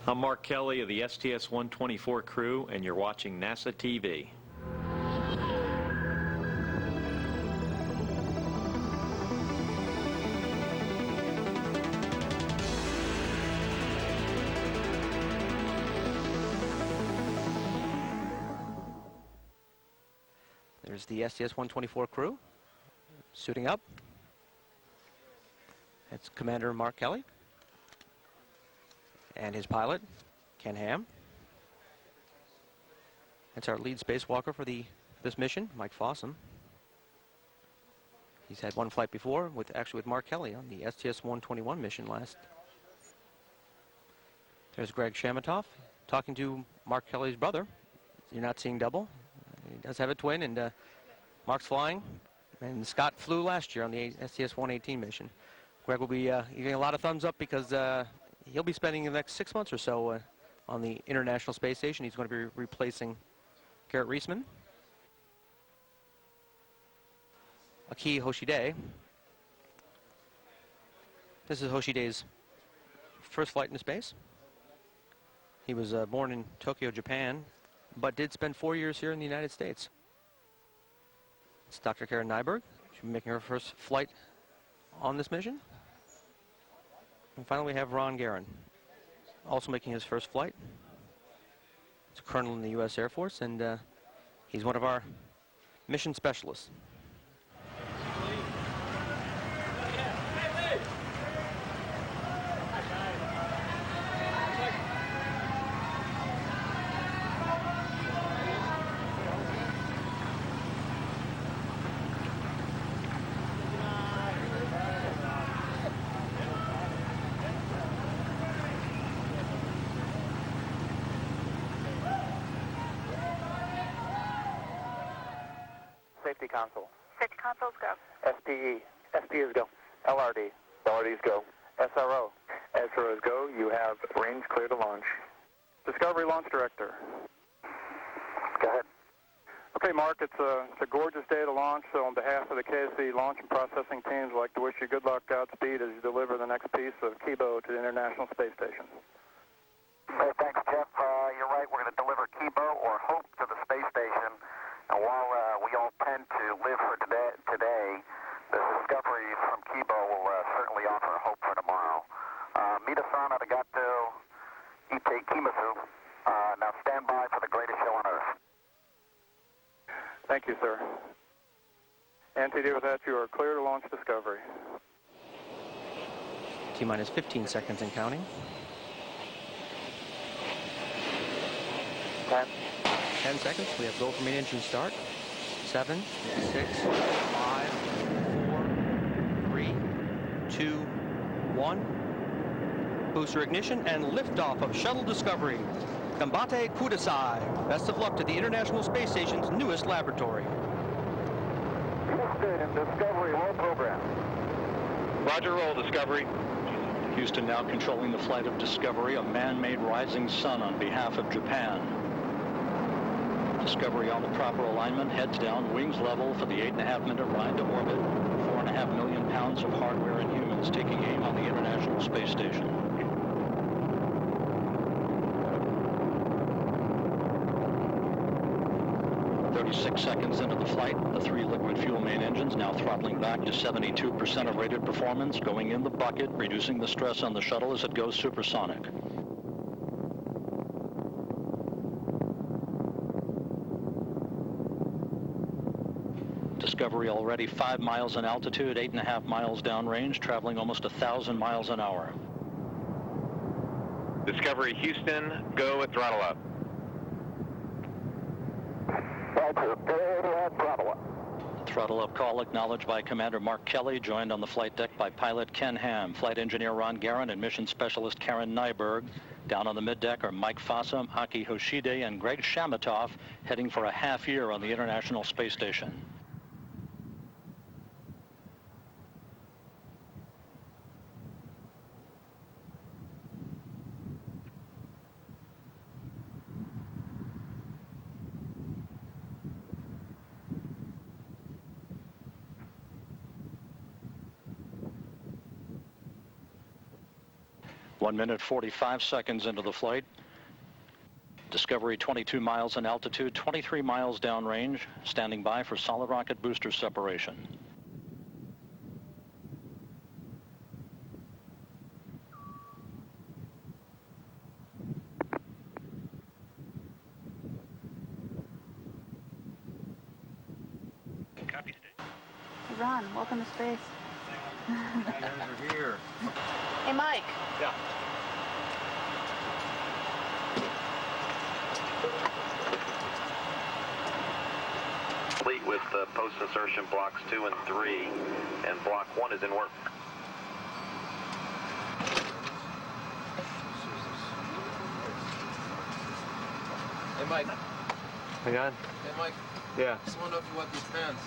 I'm Mark Kelly of the STS-124 crew, and you're watching NASA TV. There's the STS-124 crew suiting up. That's Commander Mark Kelly and his pilot, Ken Ham. That's our lead spacewalker for this mission, Mike Fossum. He's had one flight before, with Mark Kelly on the STS-121 mission last. There's Greg Shamatoff talking to Mark Kelly's brother. You're not seeing double. He does have a twin, and Mark's flying. And Scott flew last year on the STS-118 mission. Greg will be getting a lot of thumbs up because he'll be spending the next 6 months or so on the International Space Station. He's going to be replacing Garrett Reisman. Aki Hoshide. This is Hoshide's first flight into space. He was born in Tokyo, Japan, but did spend 4 years here in the United States. It's Dr. Karen Nyberg. She'll be making her first flight on this mission. And finally, we have Ron Guerin, also making his first flight. He's a colonel in the U.S. Air Force, and he's one of our mission specialists. Safety console. Safety consoles go. SPE. SPEs go. LRD. LRDs go. SRO. SROs go. You have range clear to launch. Discovery Launch Director. Go ahead. Okay, Mark, it's a gorgeous day to launch, so on behalf of the KSC launch and processing teams, I'd like to wish you good luck, Godspeed, as you deliver the next piece of Kibo to the International Space Station. Hey, thanks, Jeff. You're right. We're going to deliver Kibo or Hope to the space station. And while we all tend to live for today, the discovery from Kibo will certainly offer hope for tomorrow. Minasan arigato ite kimasu. Now stand by for the greatest show on Earth. Thank you, sir. NTD, with that, you are clear to launch Discovery. T-minus 15 seconds and counting. 10 seconds. We have go for main engine start. 7, 6, 5, 4, 3, 2, 1. Booster ignition and liftoff of Shuttle Discovery. Combate Kudasai. Best of luck to the International Space Station's newest laboratory. Houston, Discovery, roll program. Roger, roll, Discovery. Houston now controlling the flight of Discovery, a man-made rising sun on behalf of Japan. Discovery on the proper alignment, heads down, wings level for the 8.5-minute ride to orbit. 4.5 million pounds of hardware and humans taking aim on the International Space Station. "36 seconds into the flight, the 3 liquid fuel main engines now throttling back to 72% of rated performance, going in the bucket, reducing the stress on the shuttle as it goes supersonic. Discovery already 5 miles in altitude, 8.5 miles downrange, traveling almost 1,000 miles an hour. Discovery Houston, go at throttle up. Roger, go ahead, throttle up. Throttle up call acknowledged by Commander Mark Kelly, joined on the flight deck by pilot Ken Ham, flight engineer Ron Guerin, and mission specialist Karen Nyberg. Down on the middeck are Mike Fossum, Aki Hoshide, and Greg Shamatoff, heading for a half year on the International Space Station. 1 minute 45 seconds into the flight. Discovery 22 miles in altitude, 23 miles downrange, standing by for solid rocket booster separation. Copy. Hey Ron, welcome to space. You guys are here. Hey Mike. Yeah. Complete with post-insertion blocks 2 and 3, and block 1 is in work. Hey Mike. Hang on. Hey Mike. Yeah. Just want to know if you want these pens.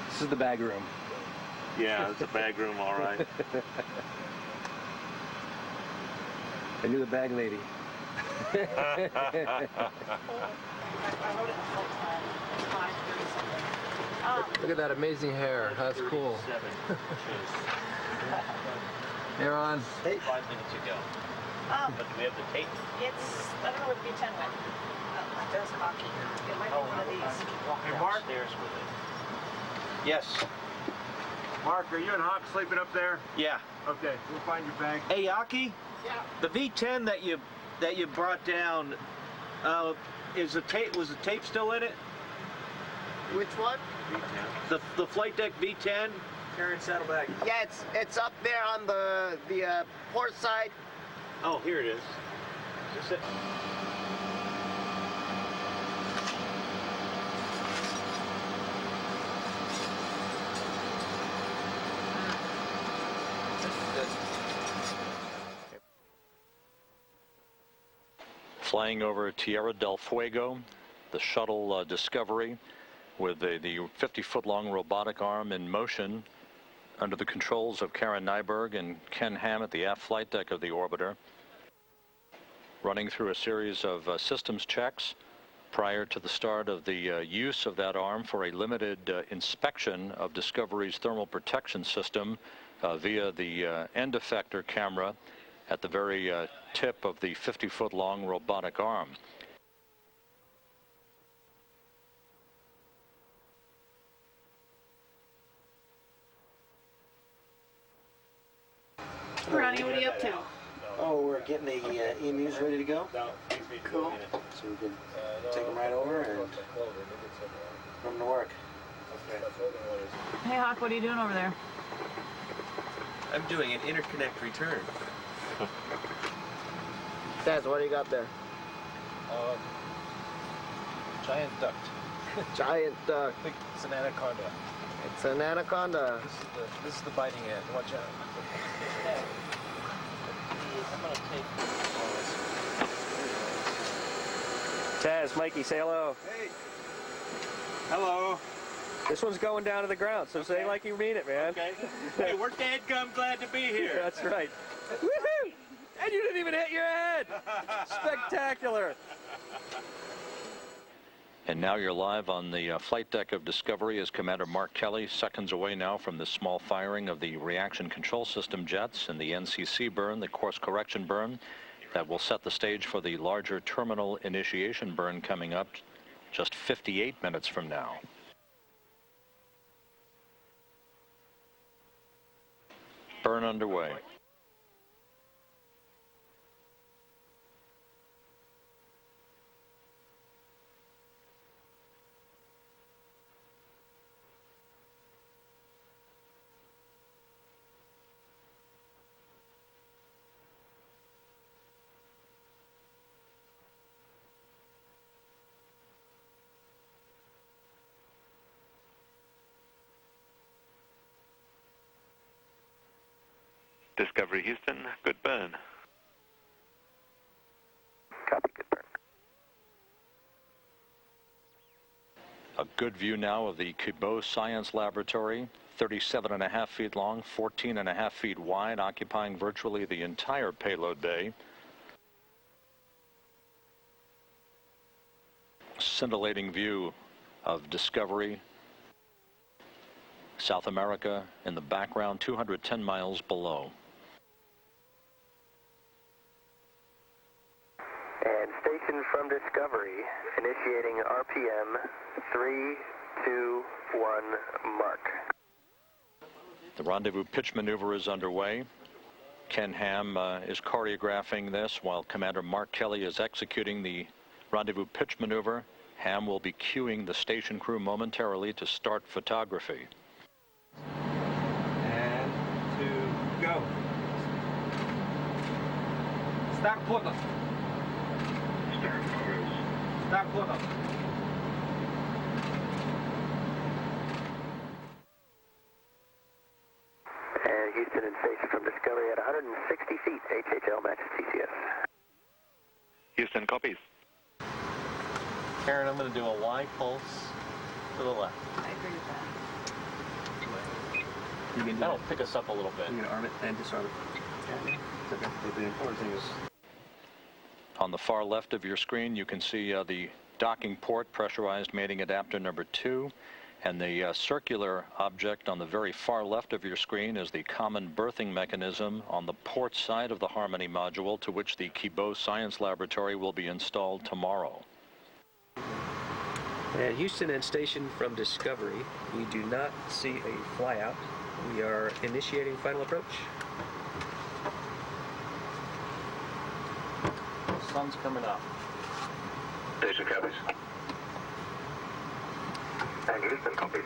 This is the bag room. Yeah, it's a bag room, all right. I knew the bag lady. Look at that amazing hair. That's cool. Hey Ron. 5 minutes ago. But do we have the tape? It's, I don't know what the V10 went. That's cocky. It might be one of these. Hey, Mark. Downstairs with it. Yes. Mark, are you and Hawk sleeping up there? Yeah. Okay, we'll find your bag. Hey, Yaki? Yeah. The V10 that you brought down, was the tape still in it? Which one? The flight deck V10? Carrying saddlebag. Yeah, it's up there on the port side. Oh, here it is. Is this it? Flying over Tierra del Fuego, the shuttle Discovery with the 50-foot-long robotic arm in motion under the controls of Karen Nyberg and Ken Ham at the aft flight deck of the orbiter, running through a series of systems checks prior to the start of the use of that arm for a limited inspection of Discovery's thermal protection system via the end effector camera at the very tip of the 50-foot-long robotic arm. Ronnie, what are you up to? Oh, we're getting the emus ready to go. Cool. So we can take them right over and put them to work. Hey Hawk, what are you doing over there? I'm doing an interconnect return. Daz, what do you got there? Giant duct. Giant duck. I think it's an anaconda. It's an anaconda. This is the biting end. Watch out. Taz, Mikey, say hello. Hey. Hello. This one's going down to the ground, so say like you mean it, man. Okay. Hey, we're dadgum glad to be here. That's right. Woohoo! And you didn't even hit your head! Spectacular! And now you're live on the flight deck of Discovery as Commander Mark Kelly, seconds away now from the small firing of the reaction control system jets and the NCC burn, the course correction burn, that will set the stage for the larger terminal initiation burn coming up just 58 minutes from now. Burn underway. Discovery Houston, good burn. Copy, good burn. A good view now of the Kibo Science Laboratory, 37.5 feet long, 14.5 feet wide, occupying virtually the entire payload bay. Scintillating view of Discovery, South America in the background, 210 miles below. And station from Discovery, initiating RPM 3, 2, 1, mark. The rendezvous pitch maneuver is underway. Ken Ham is choreographing this while Commander Mark Kelly is executing the rendezvous pitch maneuver. Ham will be cueing the station crew momentarily to start photography. And 2, go. Start photo. Start photo. And Houston in station from Discovery at 160 feet, HHL matches TCS. Houston, copies. Karen, I'm going to do a Y pulse to the left. I agree with that. That'll pick us up a little bit. You're going to arm it and disarm it. Okay. It's okay. The important thing is... On the far left of your screen, you can see the docking port, pressurized mating adapter number 2, and the circular object on the very far left of your screen is the common berthing mechanism on the port side of the Harmony module, to which the Kibo Science Laboratory will be installed tomorrow. And Houston and station from Discovery, we do not see a flyout. We are initiating final approach. Sun's coming up. Station copies. And Houston, copies.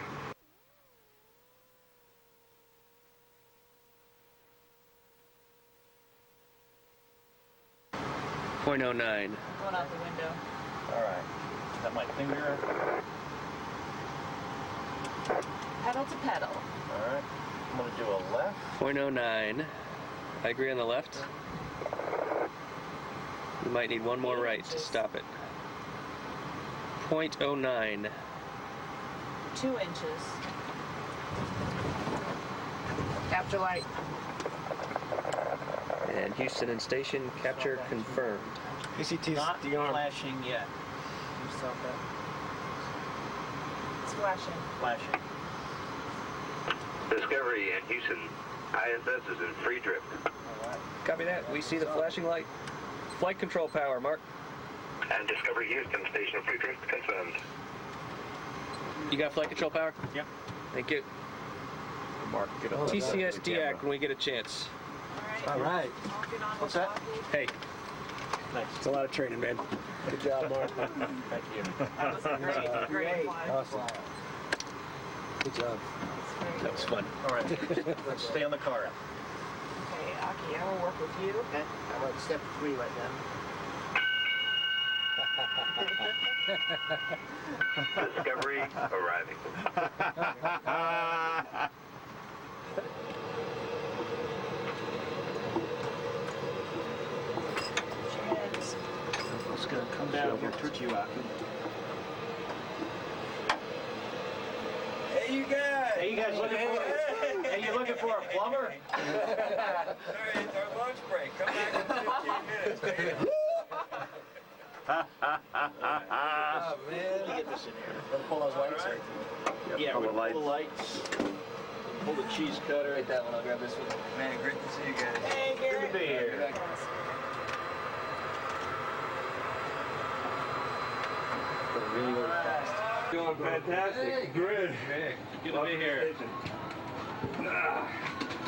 .09. Going out the window. All right. Is that my finger? Pedal to pedal. All right. I'm going to do a left. .09. I agree on the left. We might need one more right to stop it. .09. 2 inches. Capture light. And Houston and station, capture confirmed. PCT's Not de-armed. flashing yet. You saw that? It's flashing. Flashing. Discovery and Houston, ISS is in free drift. Copy that. We see the flashing light. Flight control power, Mark. And Discovery Houston, station free drift confirmed. You got flight control power? Yep. Thank you. Mark, get up. TCS deact when we get a chance. All right. I'll get on What's the that? clock. Hey, Nice. It's a lot of training, man. Good job, Mark. Thank you. That was a great fly. Awesome. Good job. that was fun. All right. Let's stay on the car. Okay, Aki, I will work with you. Okay. How about step 3 right now? Discovery arriving. Cheers. It's going to come down here towards you, Aki. Hey, you guys! Hey, you guys looking for? Hey, you looking for a plumber? Sorry, it's our lunch break. Come back in 15 minutes, baby. Oh, man. Get this in here. Pull those lights. Yeah, pull pull the the lights. Pull the cheese cutter. Get that one. I'll grab this one. Man, great to see you guys. Hey, Good Gary. to be here. Doing fantastic. Good. Good to be here.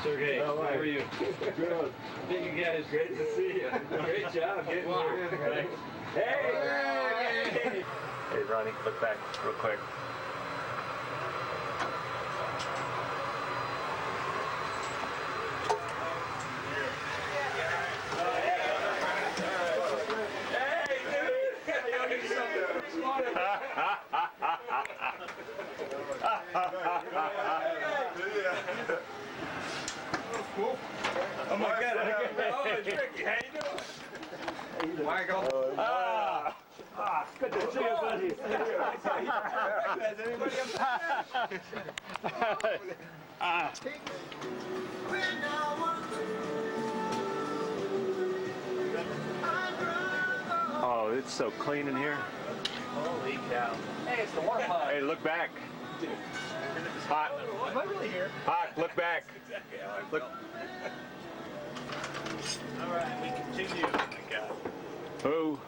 Sergey, how are you? Good. Thank you guys. Great to see you. Great job getting here. Hey! Hey, Ronnie, look back real quick. Oh my God! Oh, it's Ricky. How you doing? Michael. Good to see you, buddy. Has anybody Oh, it's so clean in here. Holy cow. Hey, it's the warm bug. Hey, look back. Hot. Am I really here? Hot, look back. Look. All right, we continue. Who?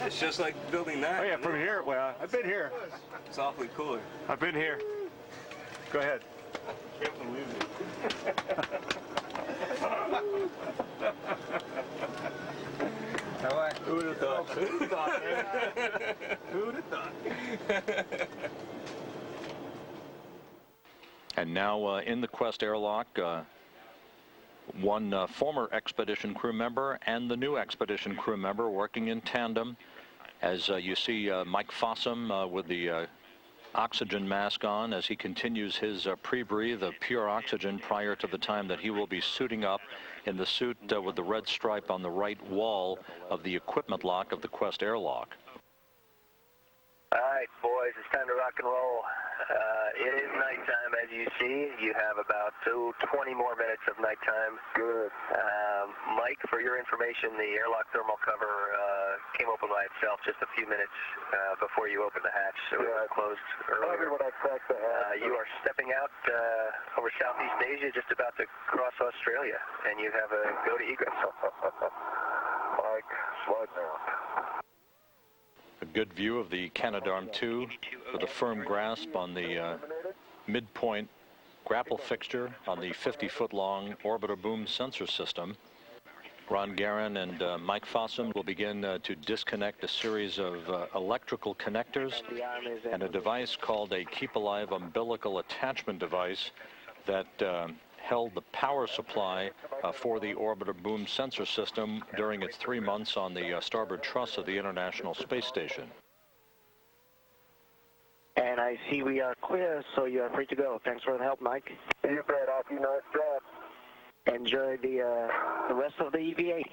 It's just like building that. Oh yeah, from here. Well, I've been here. It's awfully cooler. I've been here. Go ahead. Can't believe it. Who would have thought? Who would have thought, man? Who would have thought? And now in the Quest airlock, one former expedition crew member and the new expedition crew member working in tandem. As you see Mike Fossum with the oxygen mask on as he continues his pre-breathe of pure oxygen prior to the time that he will be suiting up in the suit with the red stripe on the right wall of the equipment lock of the Quest airlock. All right, boys, it's time to rock and roll. It is nighttime, as you see. You have about 20 more minutes of nighttime. Good. Mike, for your information, the airlock thermal cover came open by itself just a few minutes before you opened the hatch, so it was closed earlier. You are stepping out over Southeast Asia, just about to cross Australia, and you have a go to egress. Mike, slide down. A good view of the Canadarm2 with a firm grasp on the midpoint grapple fixture on the 50-foot-long orbiter boom sensor system. Ron Garan and Mike Fossum will begin to disconnect a series of electrical connectors and a device called a Keep Alive umbilical attachment device that held the power supply for the orbiter boom sensor system during its 3 months on the starboard truss of the International Space Station. And I see we are clear, so you are free to go. Thanks for the help, Mike. You bet, Aki. Nice job. Enjoy the rest of the EVA.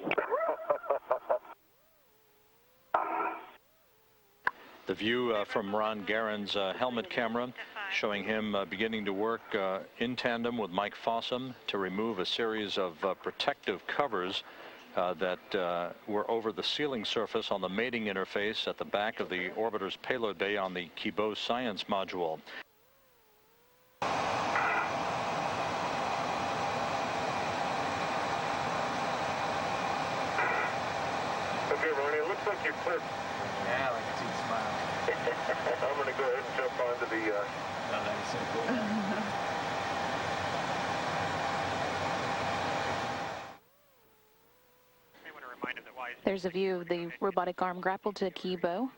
The view from Ron Garen's helmet camera showing him beginning to work in tandem with Mike Fossum to remove a series of protective covers that were over the sealing surface on the mating interface at the back of the orbiter's payload bay on the Kibo Science module. Okay, Ronnie, it looks like you're clear. Yeah, like I see the smile. I'm going to go ahead and jump onto the... Oh, that is so cool. There's a view of the robotic arm grappled to Kibo,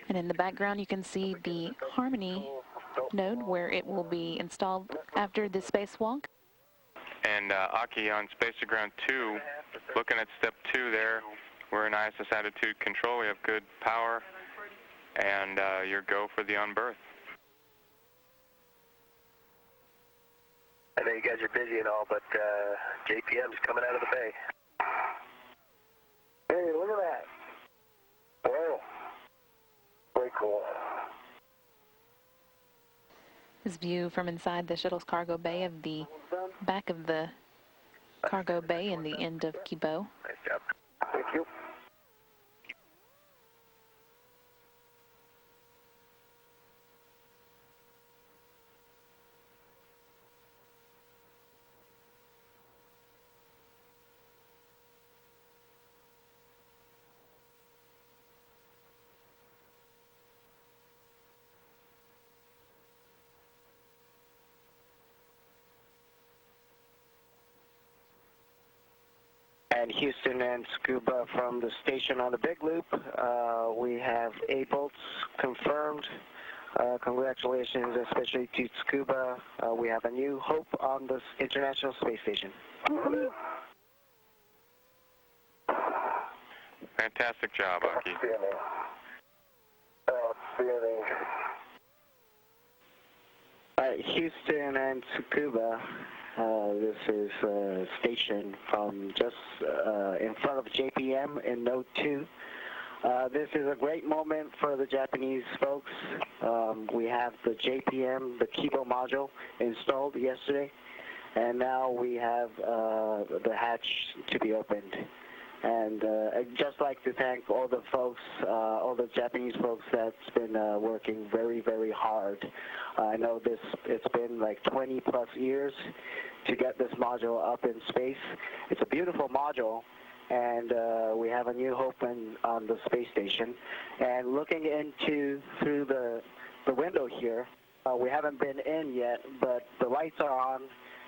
and in the background you can see the Harmony node where it will be installed after the spacewalk. And Aki, on Space to Ground 2, looking at step 2 there, we're in ISS attitude control. We have good power, and your go for the on-berth. I know you guys are busy and all, but JPM's coming out of the bay. Hey, look at that. Wow. Very cool. This view from inside the shuttle's cargo bay of the back of the cargo bay and the end of Kibo. Nice job. Thank you. And Houston and Scuba from the station on the Big Loop. We have A bolts confirmed. Congratulations, especially to Scuba. We have a new hope on the International Space Station. Fantastic job, Aki. Houston and Tsukuba. This is a station from just in front of JPM in Node 2. This is a great moment for the Japanese folks. We have the JPM, the Kibo module, installed yesterday, and now we have the hatch to be opened. And I'd just like to thank all the folks, all the Japanese folks that's been working very, very hard. I know it's been like 20 plus years to get this module up in space. It's a beautiful module, and we have a new hope on the space station. And looking through the window here, we haven't been in yet, but the lights are on,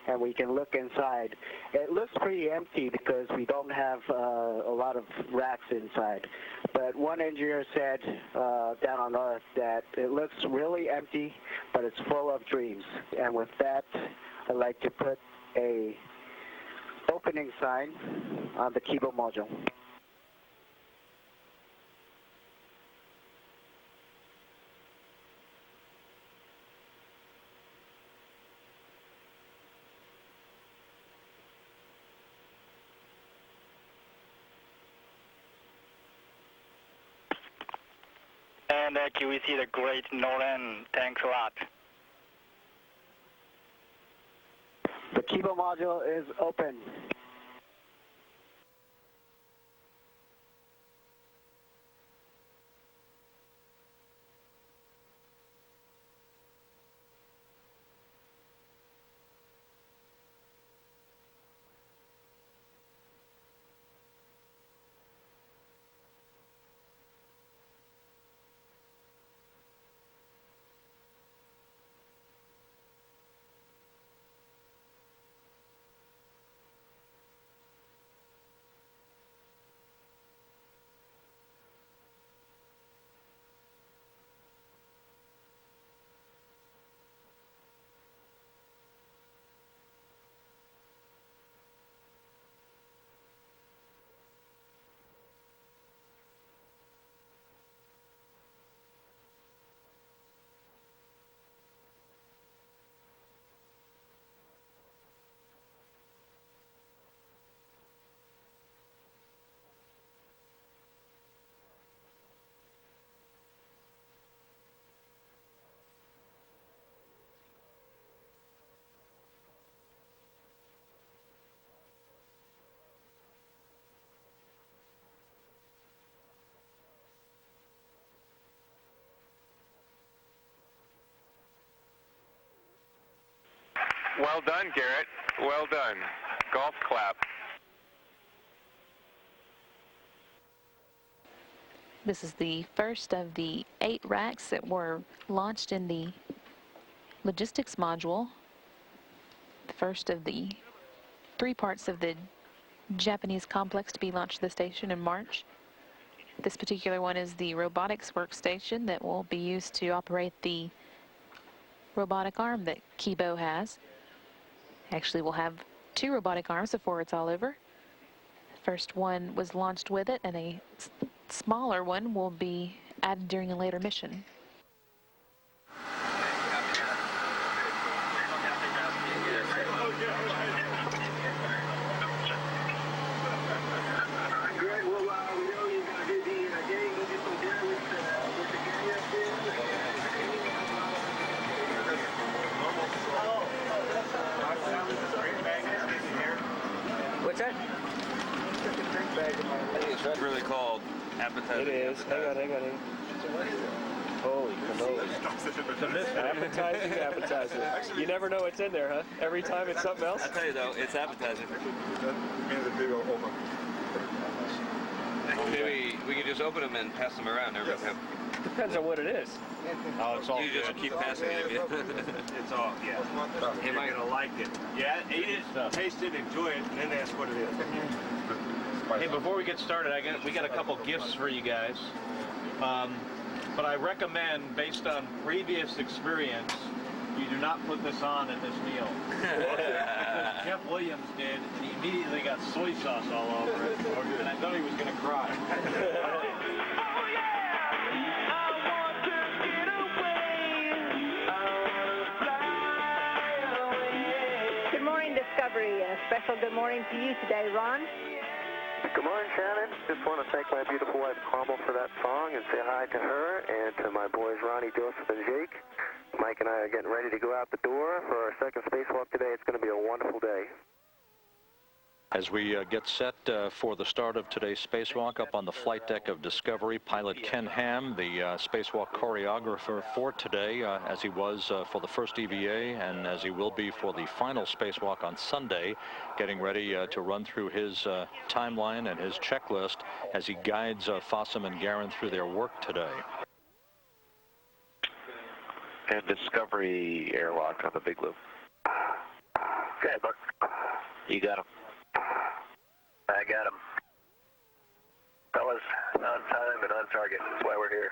and we can look inside. It looks pretty empty because we don't have a lot of racks inside. But one engineer said down on Earth that it looks really empty, but it's full of dreams. And with that, I'd like to put a opening sign on the Kibo module. And we see the great Nolan. Thanks a lot. The Kibo module is open. Well done, Garrett. Well done. Golf clap. This is the first of the 8 racks that were launched in the logistics module. The first of the 3 parts of the Japanese complex to be launched to the station in March. This particular one is the robotics workstation that will be used to operate the robotic arm that Kibo has. Actually, we'll have 2 robotic arms before it's all over. First one was launched with it, and a smaller one will be added during a later mission. What's that? I think it's really called appetizing. It is. Hang on. Holy cannoli. Appetizing. You never know what's in there, huh? Every time it's something else? I tell you though, it's appetizing. Maybe we could just open them and pass them around. Depends on what it is. Oh, it's all you just keep passing it. It's all, yeah. Am I going to like it? Yeah, eat it, taste it, enjoy it, and then ask what it is. Hey, before we get started, we got a couple gifts for you guys. But I recommend, based on previous experience, you do not put this on at this meal. Because Jeff Williams did, and he immediately got soy sauce all over it, and I thought he was going to cry. Discovery. A special good morning to you today, Ron. Good morning, Shannon. Just want to thank my beautiful wife, Carmel, for that song and say hi to her and to my boys, Ronnie, Joseph, and Jake. Mike and I are getting ready to go out the door for our second spacewalk today. It's going to be a wonderful day. As we get set for the start of today's spacewalk up on the flight deck of Discovery, pilot Ken Ham, the spacewalk choreographer for today, as he was for the first EVA and as he will be for the final spacewalk on Sunday, getting ready to run through his timeline and his checklist as he guides Fossum and Guerin through their work today. And Discovery airlock on the big loop. Okay, Buck. You got him. I got him. Fellas, on time and on target. That's why we're here.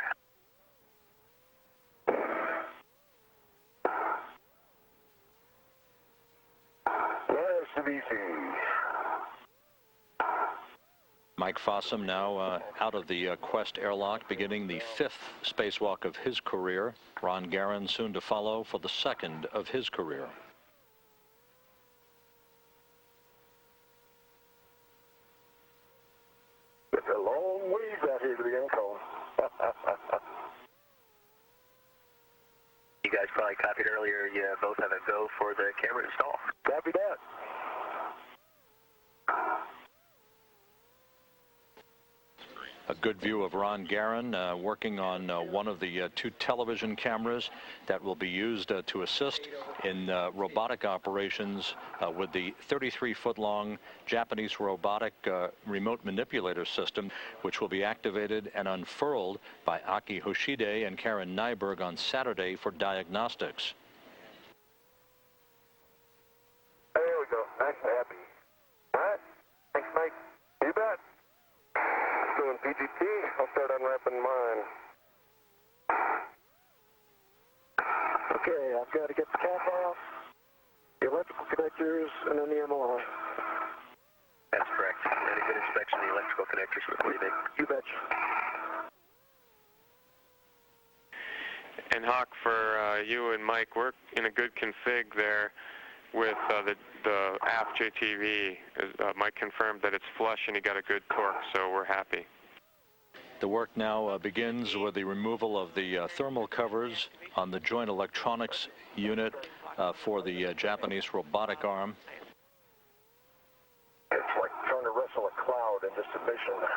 Where's the BC? Mike Fossum now out of the Quest airlock, beginning the 5th spacewalk of his career. Ron Guerin soon to follow for the 2nd of his career. It's a long ways out here to the end cone. You guys probably copied earlier. You both have a go for the camera install. Copy that. A good view of Ron Guerin working on one of the 2 television cameras that will be used to assist in robotic operations with the 33-foot-long Japanese robotic remote manipulator system, which will be activated and unfurled by Aki Hoshide and Karen Nyberg on Saturday for diagnostics. There we go. Nice and happy. All right. Thanks, Mike. You bet. Doing PGT. I'll start unwrapping mine. Okay, I've got to get the cap off, the electrical connectors, and then the MLR. That's correct. Any good inspection of the electrical connectors before you make. You betcha. And Hawk, for you and Mike, we're in a good config there with the aft JTV. Mike confirmed that it's flush and he got a good torque, so we're happy. The work now begins with the removal of the thermal covers on the joint electronics unit for the Japanese robotic arm. It's like trying to wrestle a cloud in just a mission.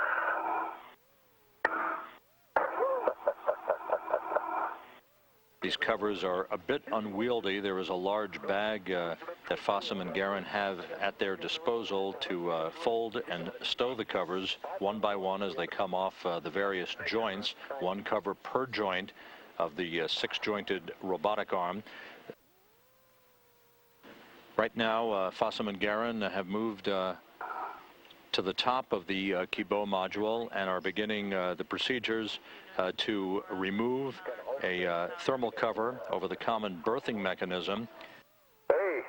These covers are a bit unwieldy. There is a large bag that Fossum and Guerin have at their disposal to fold and stow the covers one by one as they come off the various joints, 1 cover per joint of the 6-jointed robotic arm. Right now, Fossum and Guerin have moved to the top of the Kibo module and are beginning the procedures to remove a thermal cover over the common berthing mechanism. Hey,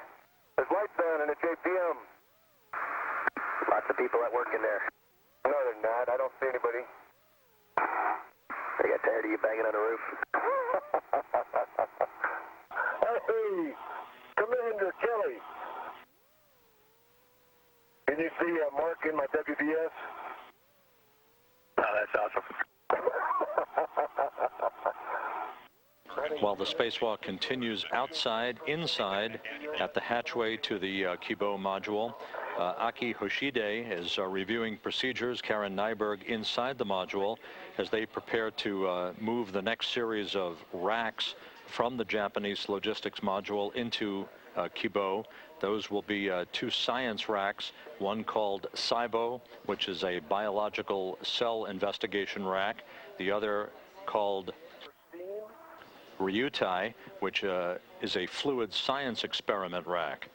there's lights on and it's JPM. Lots of people at work in there. No, they're not. I don't see anybody. They got tired of you banging on the roof. Hey, Commander Kelly. Can you see a mark in my WBS? Oh, that's awesome. While the spacewalk continues inside at the hatchway to the Kibo module, Aki Hoshide is reviewing procedures, Karen Nyberg inside the module as they prepare to move the next series of racks from the Japanese logistics module into Kibo. Those will be 2 science racks, one called SIBO, which is a biological cell investigation rack, the other called Ryutai, which is a fluid science experiment rack.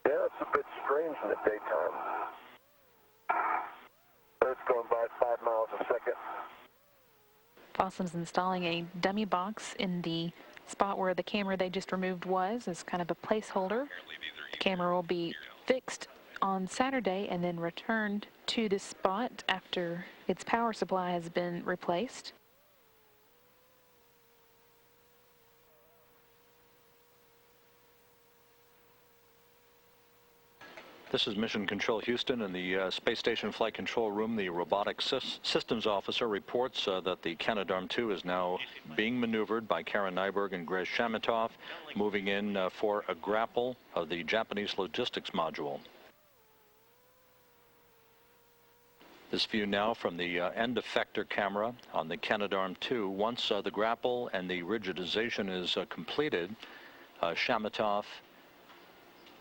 Yeah, it's a bit strange in the daytime. It's going by 5 miles a second. Fossum's installing a dummy box in the spot where the camera they just removed was as kind of a placeholder. The camera will be fixed on Saturday and then returned to this spot after its power supply has been replaced. This is Mission Control Houston in the Space Station Flight Control Room. The Robotic Systems Officer reports that the Canadarm2 is now being maneuvered by Karen Nyberg and Greg Shamatov, moving in for a grapple of the Japanese logistics module. This view now from the end effector camera on the Canadarm2. Once the grapple and the rigidization is completed, Shamatov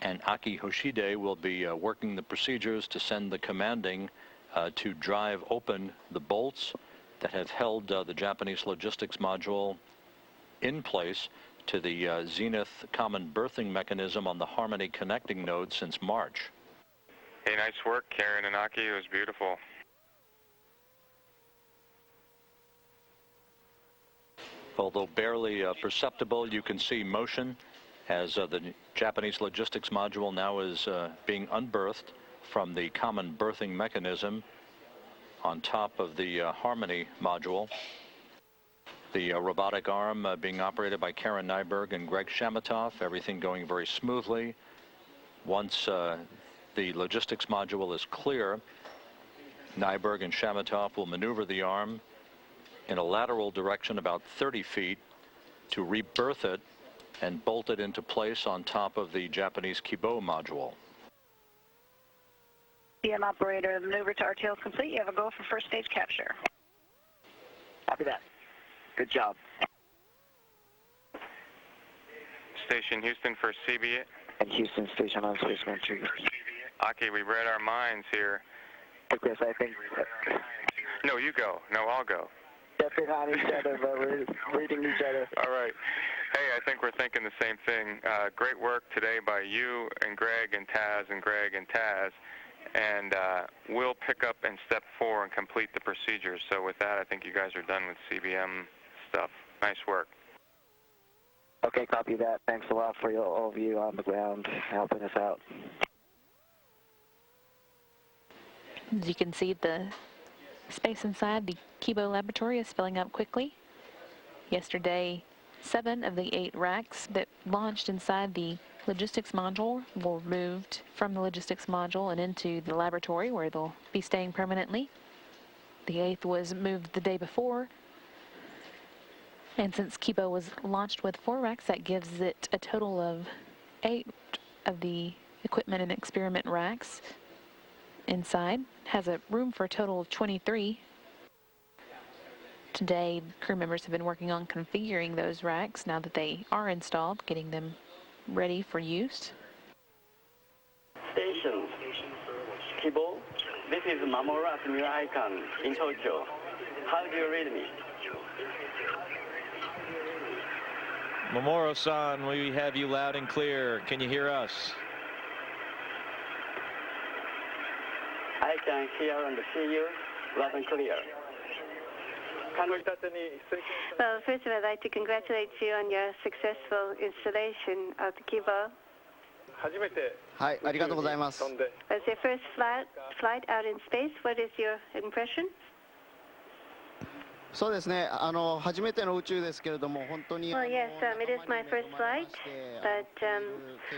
and Aki Hoshide will be working the procedures to send the commanding to drive open the bolts that have held the Japanese logistics module in place to the Zenith common berthing mechanism on the Harmony connecting node since March. Hey, nice work, Karen and Aki. It was beautiful. Although barely perceptible, you can see motion as the Japanese logistics module now is being unberthed from the common berthing mechanism on top of the Harmony module. The robotic arm being operated by Karen Nyberg and Greg Shamatov, everything going very smoothly. Once the logistics module is clear, Nyberg and Shamatov will maneuver the arm in a lateral direction about 30 feet to rebirth it and bolt it into place on top of the Japanese Kibo module. PM operator, the maneuver to RTL is complete. You have a go for first stage capture. Copy that. Good job. Station Houston for CB. And Houston Station on Space Ground 2. Aki, we read our minds here. Chris, I think... No, you go. No, I'll go. Definitely on each other, but we're reading each other. All right. Hey, I think we're thinking the same thing. Great work today by you and Greg and Taz and Greg and Taz. And we'll pick up in step 4 and complete the procedure. So with that, I think you guys are done with CBM stuff. Nice work. Okay, copy that. Thanks a lot for all of you on the ground helping us out. As you can see, the space inside the Kibo laboratory is filling up quickly. Yesterday, 7 of the 8 racks that launched inside the logistics module were moved from the logistics module and into the laboratory where they'll be staying permanently. The 8th was moved the day before. And since Kibo was launched with 4 racks, that gives it a total of 8 of the equipment and experiment racks inside. Has a room for a total of 23. Today, crew members have been working on configuring those racks now that they are installed, getting them ready for use. Station Kibo, this is Mamoru's new icon in Tokyo. How do you read me? Mamoru-san, we have you loud and clear. Can you hear us? I can hear and see you loud and clear. Well, first of all, I'd like to congratulate you on your successful installation of the Kibo. はい、ありがとうございます。 As your first flight out in space, what is your impression? そうですね、初めての宇宙ですけれども、本当に Well, yes, it is my first flight, but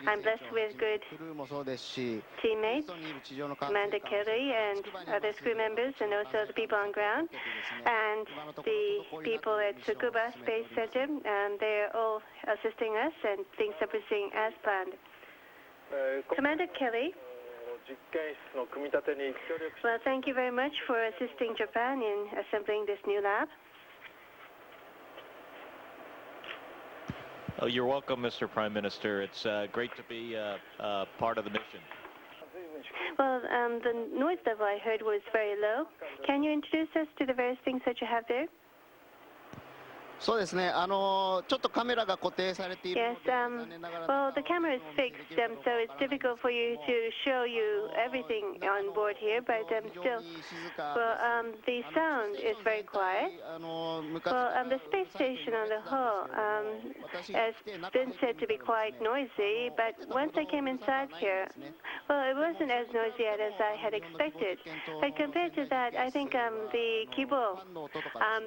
I'm blessed with good クルーもそうですし、 teammates, 本当にいる地上の関 Commander Kelly and other crew members, and also the people on ground, and the people at Tsukuba Space Center, and they're all assisting us, and things are proceeding as planned. Commander Kelly, well, thank you very much for assisting Japan in assembling this new lab. Oh, you're welcome, Mr. Prime Minister. It's great to be part of the mission. Well, the noise level I heard was very low. Can you introduce us to the various things that you have there? そうですね、ちょっとカメラが固定されている Yes, ので、残念ながら well, the camera is fixed, so it's difficult for you to show you everything on board here, but still, well, the sound is very quiet. Well, the space station on the whole has been said to be quite noisy, but once I came inside here, well, it wasn't as noisy as I had expected. But compared to that, I think the Kibo,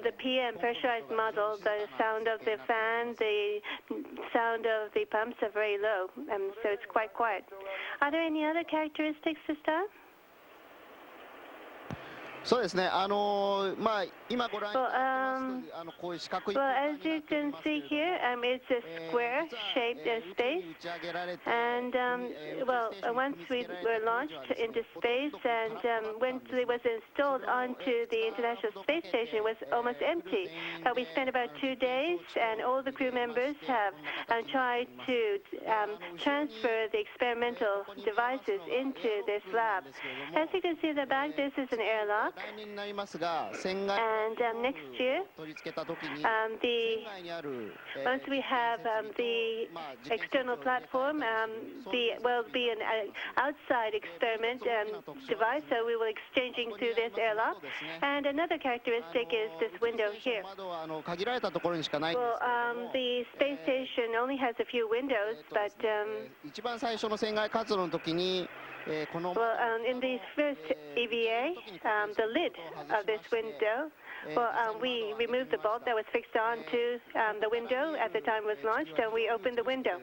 the PM pressurized model, the sound of the fan, the sound of the pumps are very low, so it's quite quiet. Are there any other characteristics to start? そうですね。まあ今ご覧いただきますと、こういう四角い。Well, as you can see here, it's a square-shaped space, and well, once we were launched into space, and once it was installed onto the International Space Station, it was almost empty. We spent about 2 days, and all the crew members have tried to transfer the experimental devices into this lab. As you can see in the back, this is an airlock. And next year, once we have the external platform, will be an outside experiment device, so we will exchanging through this airlock. And another characteristic is this window here. Well, the space station only has a few windows, but well, in the first EVA, the lid of this window, well, we removed the bolt that was fixed onto the window at the time it was launched, and we opened the window.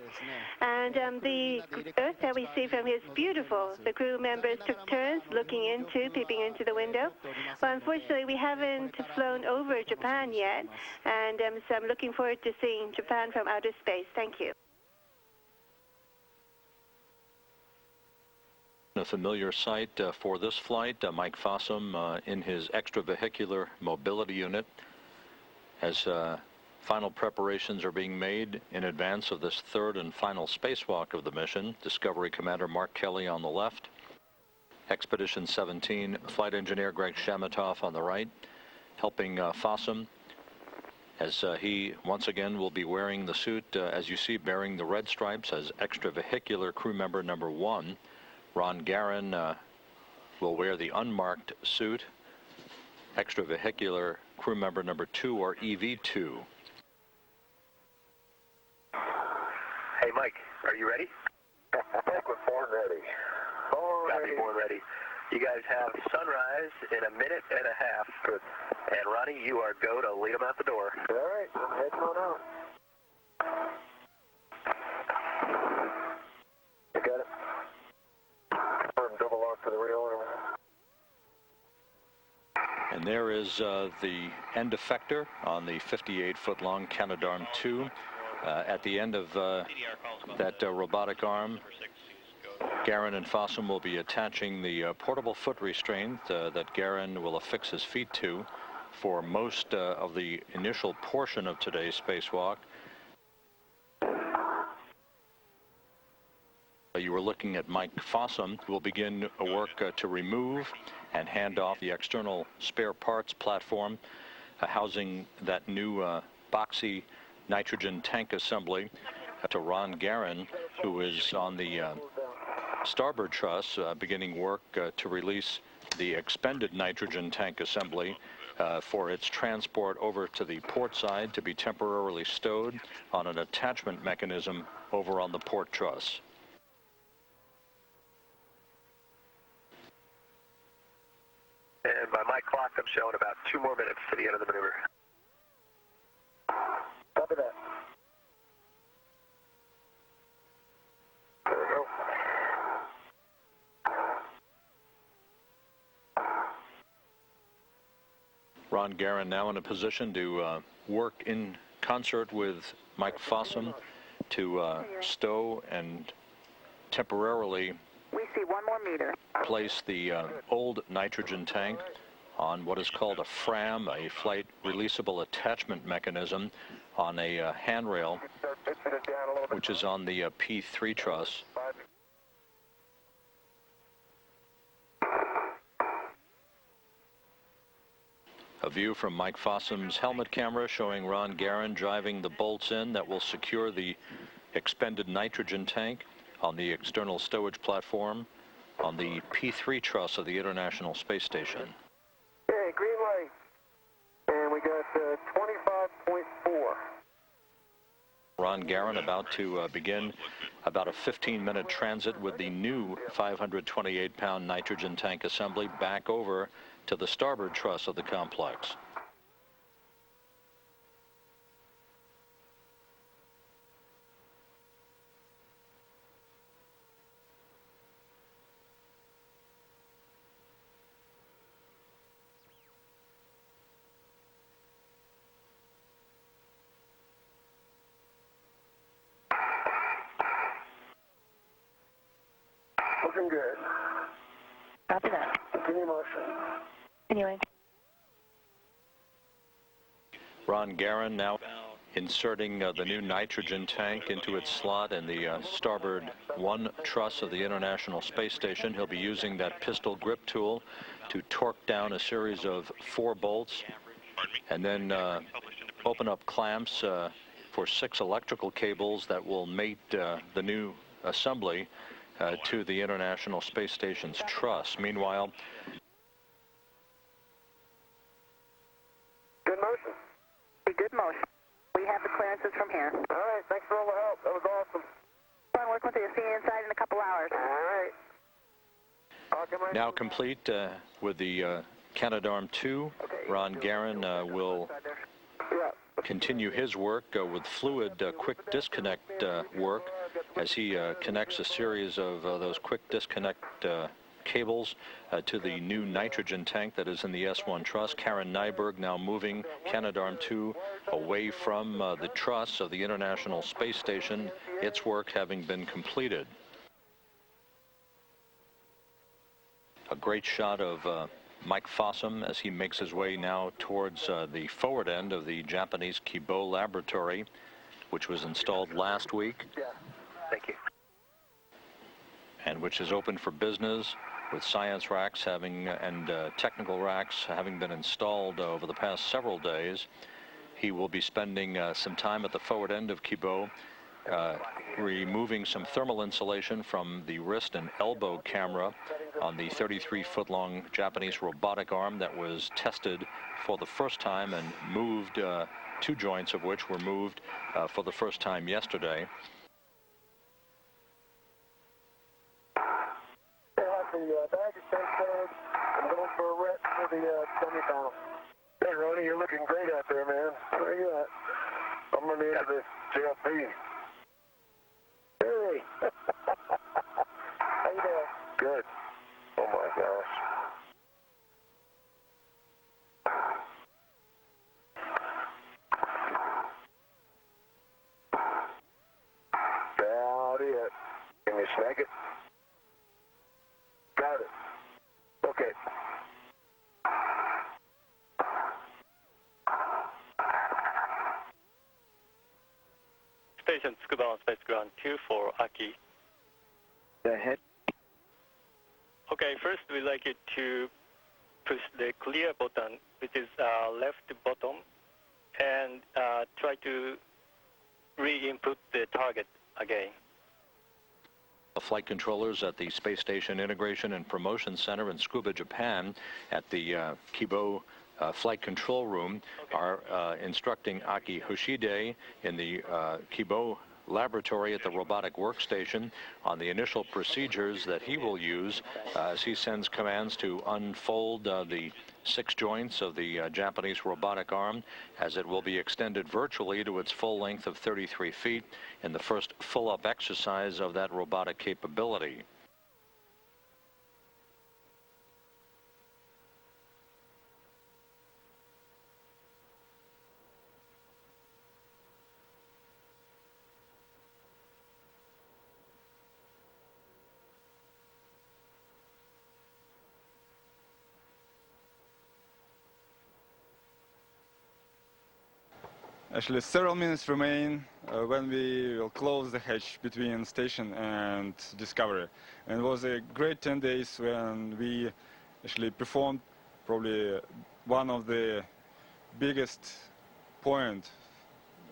And the Earth that we see from here is beautiful. The crew members took turns peeping into the window. Well, unfortunately, we haven't flown over Japan yet, and so I'm looking forward to seeing Japan from outer space. Thank you. A familiar sight for this flight, Mike Fossum in his extravehicular mobility unit as final preparations are being made in advance of this third and final spacewalk of the mission. Discovery Commander Mark Kelly on the left, Expedition 17 flight engineer Greg Shamatoff on the right, helping Fossum as he once again will be wearing the suit, as you see, bearing the red stripes as extravehicular crew member number 1. Ron Garan will wear the unmarked suit, extravehicular crew member number 2, or EV2. Hey, Mike, are you ready? Mike, we're born ready. Born ready. You guys have sunrise in a minute and a half. Good. And Ronnie, you are go to lead them out the door. All right, I'm heading on out. You got it. Double lock to the rail. And there is the end effector on the 58-foot-long Canadarm2. At the end of that robotic arm, Garan and Fossum will be attaching the portable foot restraint that Garan will affix his feet to for most of the initial portion of today's spacewalk. You were looking at Mike Fossum, who will begin work to remove and hand off the external spare parts platform housing that new boxy nitrogen tank assembly to Ron Garan, who is on the starboard truss beginning work to release the expended nitrogen tank assembly for its transport over to the port side to be temporarily stowed on an attachment mechanism over on the port truss. And by my clock, I'm showing about 2 more minutes to the end of the maneuver. Copy that. There we go. Ron Garan now in a position to work in concert with Mike Fossum to stow and temporarily place the old nitrogen tank on what is called a FRAM, a flight releasable attachment mechanism, on a handrail, which is on the P3 truss. A view from Mike Fossum's helmet camera showing Ron Garan driving the bolts in that will secure the expended nitrogen tank on the external stowage platform on the P3 truss of the International Space Station. Okay, green light. And we got 25.4. Ron Garan about to begin about a 15-minute transit with the new 528-pound nitrogen tank assembly back over to the starboard truss of the complex. looking good. Copy that. Continue motion. Anyway. Ron Guerin now inserting the new nitrogen tank into its slot in the starboard 1 truss of the International Space Station. He'll be using that pistol grip tool to torque down a series of 4 bolts and then open up clamps for 6 electrical cables that will mate the new assembly to the International Space Station's truss. Meanwhile, Good motion. Good motion. We have the clearances from here. All right, thanks for all the help. That was awesome. Fun working with you. See you inside in a couple hours. All right. now complete with the Canadarm2, Ron Guerin will continue his work with fluid quick disconnect work as he connects a series of those quick disconnect cables to the new nitrogen tank that is in the S1 truss. Karen Nyberg now moving Canadarm2 away from the truss of the International Space Station, its work having been completed. A great shot of Mike Fossum as he makes his way now towards the forward end of the Japanese Kibo laboratory, which was installed last week. Thank you. And which is open for business, with science racks having and technical racks having been installed over the past several days. He will be spending some time at the forward end of Kibo, removing some thermal insulation from the wrist and elbow camera on the 33-foot-long Japanese robotic arm that was tested for the first time and moved, 2 joints of which were moved for the first time yesterday. The bag is transferred. I'm going for a rep for the dummy panel. Hey, Ronnie, you're looking great out there, man. Where are you at? I'm running into this JLP. Hey! How you doing? Good. Oh, my gosh. About it. Can you snag it? Got it. Okay. Station Tsukuba on Space Ground 2 for Aki. Go ahead. Okay, first we'd like you to push the clear button, which is left bottom, and try to re-input the target again. Flight controllers at the Space Station Integration and Promotion Center in Tsukuba, Japan, at the Kibo Flight Control Room, are instructing Aki Hoshide in the Kibo laboratory at the robotic workstation on the initial procedures that he will use as he sends commands to unfold the 6 joints of the Japanese robotic arm as it will be extended virtually to its full length of 33 feet in the first full-up exercise of that robotic capability. Actually, several minutes remain when we will close the hatch between station and Discovery. And it was a great 10 days when we actually performed probably one of the biggest points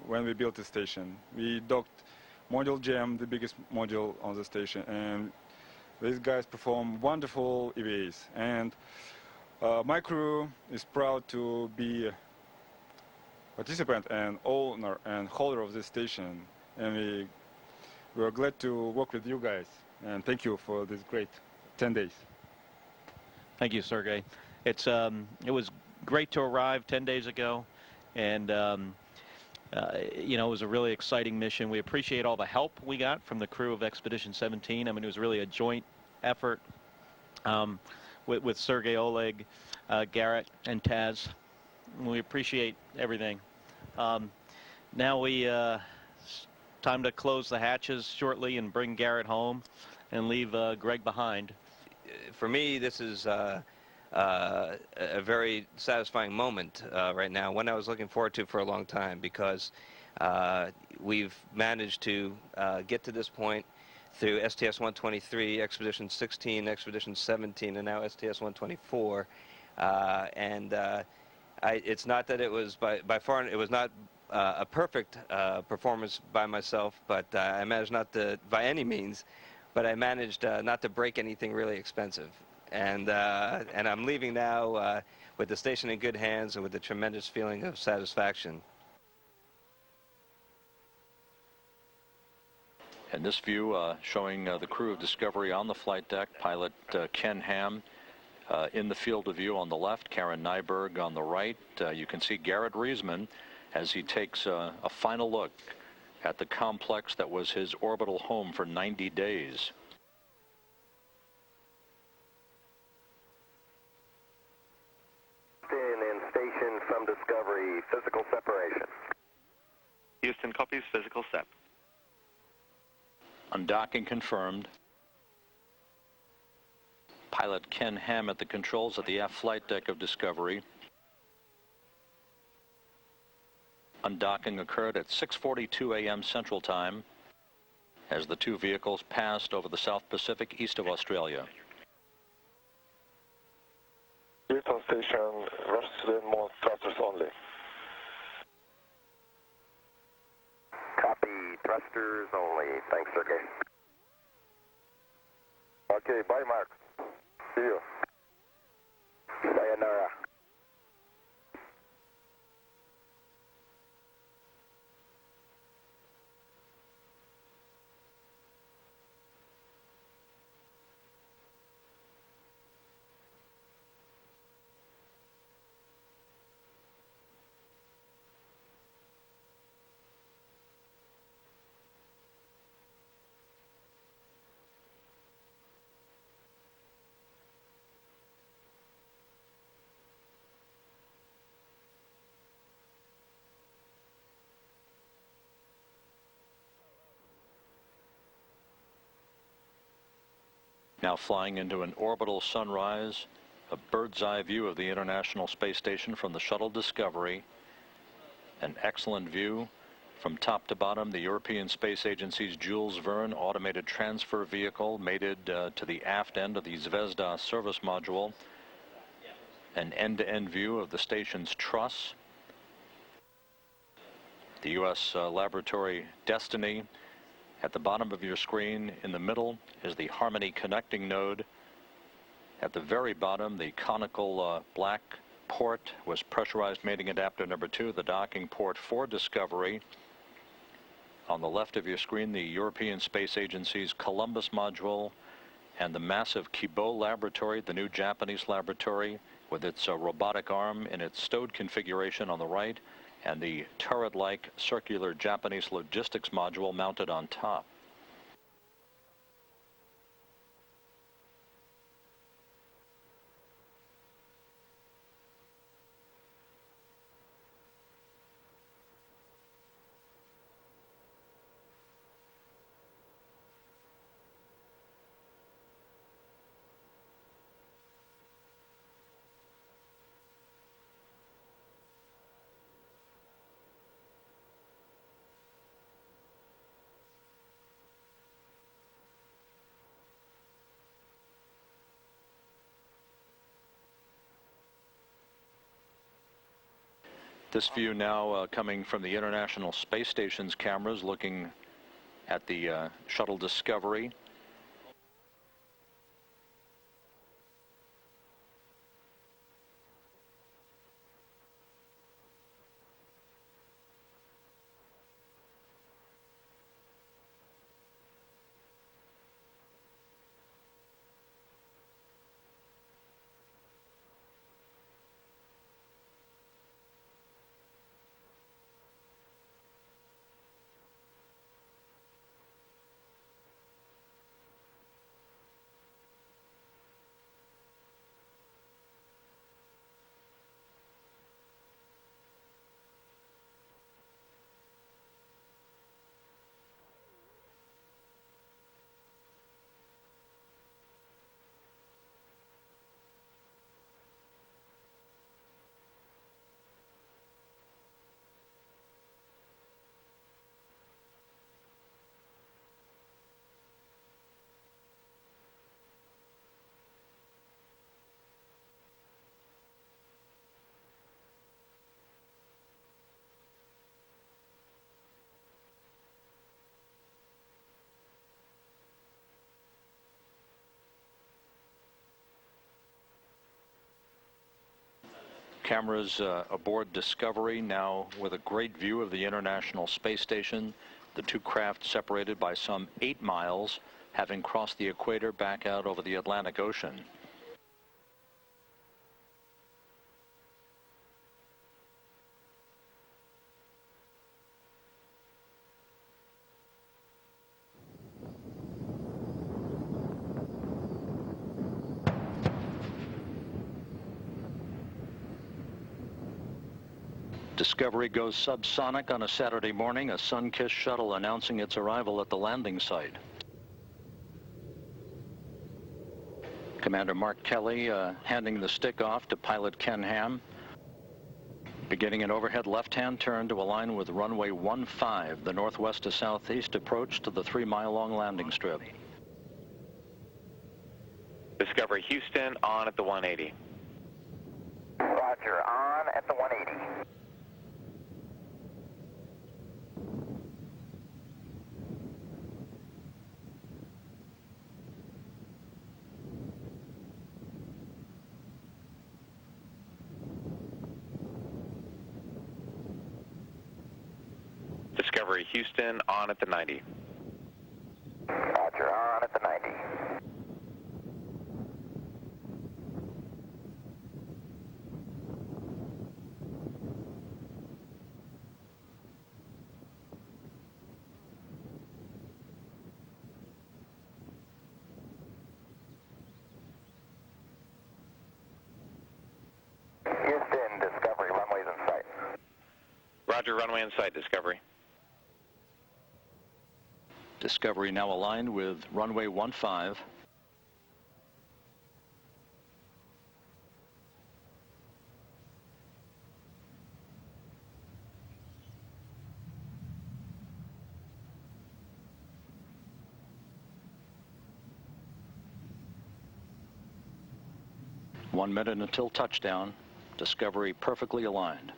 when we built the station. We docked Module Gem, the biggest module on the station, and these guys performed wonderful EVAs. And my crew is proud to be participant and owner and holder of this station, and we are glad to work with you guys, and thank you for this great 10 days. Thank you, Sergey. It was great to arrive 10 days ago, and you know, it was a really exciting mission. We appreciate all the help we got from the crew of Expedition 17. I mean, it was really a joint effort with Sergey, Oleg, Garrett, and Taz. We appreciate everything. Now time to close the hatches shortly and bring Garrett home. and leave Greg behind. For me, this is a very satisfying moment right now, one I was looking forward to for a long time, because we've managed to get to this point through STS-123, Expedition 16, Expedition 17, and now STS-124. It's not that it was by far, it was not a perfect performance by myself, but I managed not to, by any means, but I managed not to break anything really expensive. And I'm leaving now with the station in good hands and with a tremendous feeling of satisfaction. And this view showing the crew of Discovery on the flight deck, pilot Ken Ham in the field of view on the left, Karen Nyberg on the right. You can see Garrett Reisman as he takes a final look at the complex that was his orbital home for 90 days. In station from Discovery, physical separation. Houston copies, physical sep. Undocking confirmed. Pilot Ken Ham at the controls at the aft flight deck of Discovery. Undocking occurred at 6:42 a.m. Central Time as the two vehicles passed over the South Pacific east of Australia. Houston station, rush to the more thrusters only. Copy, thrusters only. Thanks, Sergey. Okay, bye, Mark. See you. Sayonara. Now flying into an orbital sunrise, a bird's eye view of the International Space Station from the shuttle Discovery. An excellent view from top to bottom. The European Space Agency's Jules Verne automated transfer vehicle mated to the aft end of the Zvezda service module. An end-to-end view of the station's truss. The U.S. laboratory Destiny. At the bottom of your screen, in the middle, is the Harmony connecting node. At the very bottom, the conical black port was pressurized mating adapter number 2, the docking port for Discovery. On the left of your screen, the European Space Agency's Columbus module and the massive Kibo laboratory, the new Japanese laboratory, with its robotic arm in its stowed configuration on the right, and the turret-like circular Japanese logistics module mounted on top. This view now coming from the International Space Station's cameras, looking at the shuttle Discovery. Cameras aboard Discovery now with a great view of the International Space Station. The two craft separated by some 8 miles, having crossed the equator back out over the Atlantic Ocean. Discovery goes subsonic on a Saturday morning, a sun-kissed shuttle announcing its arrival at the landing site. Commander Mark Kelly handing the stick off to pilot Ken Ham, beginning an overhead left-hand turn to align with runway 15, the northwest to southeast approach to the 3-mile-long landing strip. Discovery Houston, on at the 180. Roger, on at the 180. Discovery Houston, on at the 90. Roger, on at the 90. Houston, Discovery, runways in sight. Roger, runway in sight, Discovery. Discovery now aligned with runway 15. One minute until touchdown. Discovery perfectly aligned.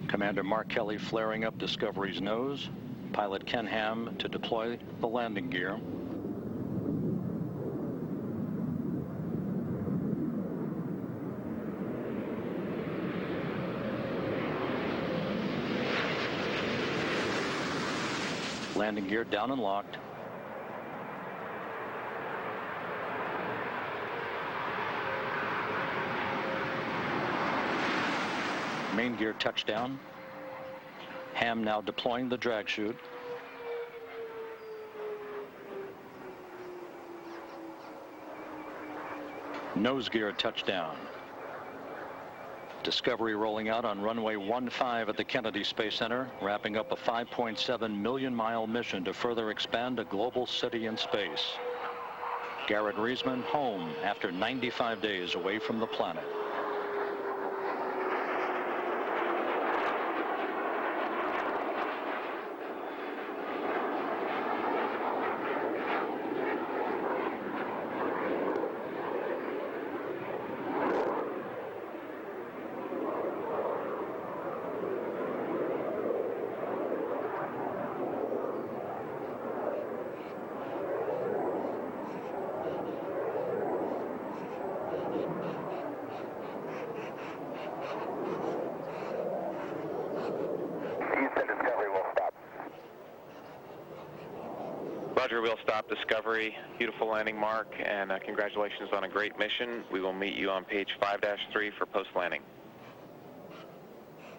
Commander Mark Kelly flaring up Discovery's nose. Pilot Ken Ham to deploy the landing gear. Landing gear down and locked. Main gear touchdown. Ham now deploying the drag chute. Nose gear touchdown. Discovery rolling out on runway 15 at the Kennedy Space Center, wrapping up a 5.7 million mile mission to further expand a global city in space. Garrett Reisman home after 95 days away from the planet. Roger, we'll stop Discovery. Beautiful landing, Mark, and congratulations on a great mission. We will meet you on page 5-3 for post-landing.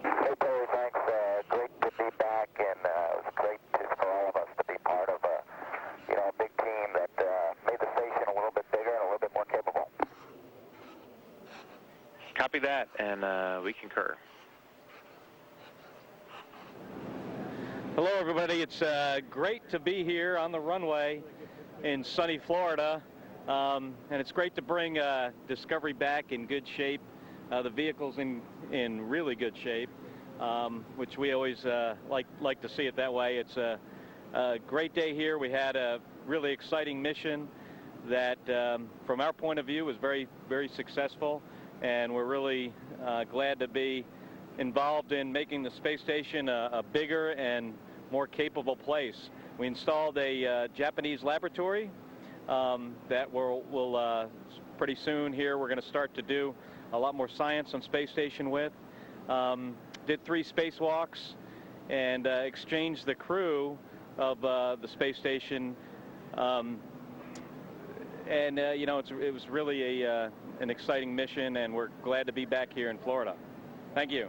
Hey, Perry, thanks. Great to be back, and it was great for all of us to be part of a big team that made the station a little bit bigger and a little bit more capable. Copy that, and we concur. Hello, everybody. It's great to be here on the runway in sunny Florida, and it's great to bring Discovery back in good shape. The vehicle's in really good shape. which we always like to see it that way. It's a great day here. We had a really exciting mission that, from our point of view, was very, very successful, and we're really glad to be involved in making the space station a bigger and more capable place. We installed a Japanese laboratory that will pretty soon here we're going to start to do a lot more science on space station with. Did 3 spacewalks and exchanged the crew of the space station. You know, it was really an exciting mission, and we're glad to be back here in Florida. Thank you.